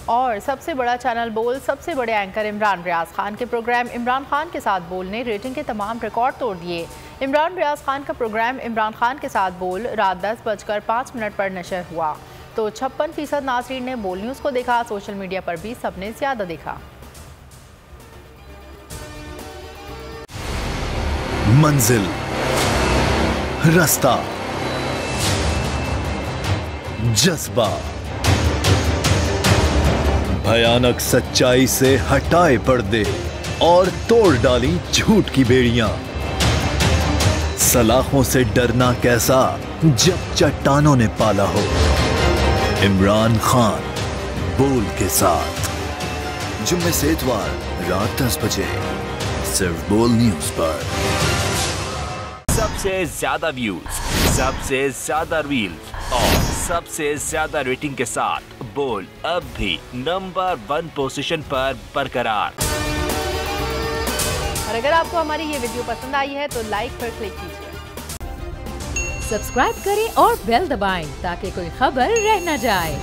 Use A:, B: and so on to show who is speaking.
A: और सबसे बड़ा चैनल बोल सबसे बड़े एंकर इमरान रियाज खान के प्रोग्राम इमरान खान के साथ बोल ने रेटिंग के तमाम रिकॉर्ड तोड़ दिए। इमरान रियाज खान का प्रोग्राम इमरान खान के साथ बोल रात 10:05 पर नशर हुआ तो 56% नाज़रीन ने बोल न्यूज़ को देखा। सोशल मीडिया पर भी सबने ज़्यादा देखा।
B: मंजिल, रास्ता, जज्बा, भयानक सच्चाई से हटाए पर्दे और तोड़ डाली झूठ की बेड़ियां। सलाखों से डरना कैसा जब चट्टानों ने पाला हो। इमरान खान बोल के साथ जुम्मे से इतवार रात 10 बजे सिर्फ बोल न्यूज पर।
C: सबसे ज्यादा व्यूज, सबसे ज्यादा रील्स और सबसे ज्यादा रेटिंग के साथ बोल अब भी नंबर 1 पोजीशन पर बरकरार।
A: और अगर आपको हमारी ये वीडियो पसंद आई है तो लाइक पर क्लिक कीजिए,
D: सब्सक्राइब करें और बेल दबाएं ताकि कोई खबर रह न जाए।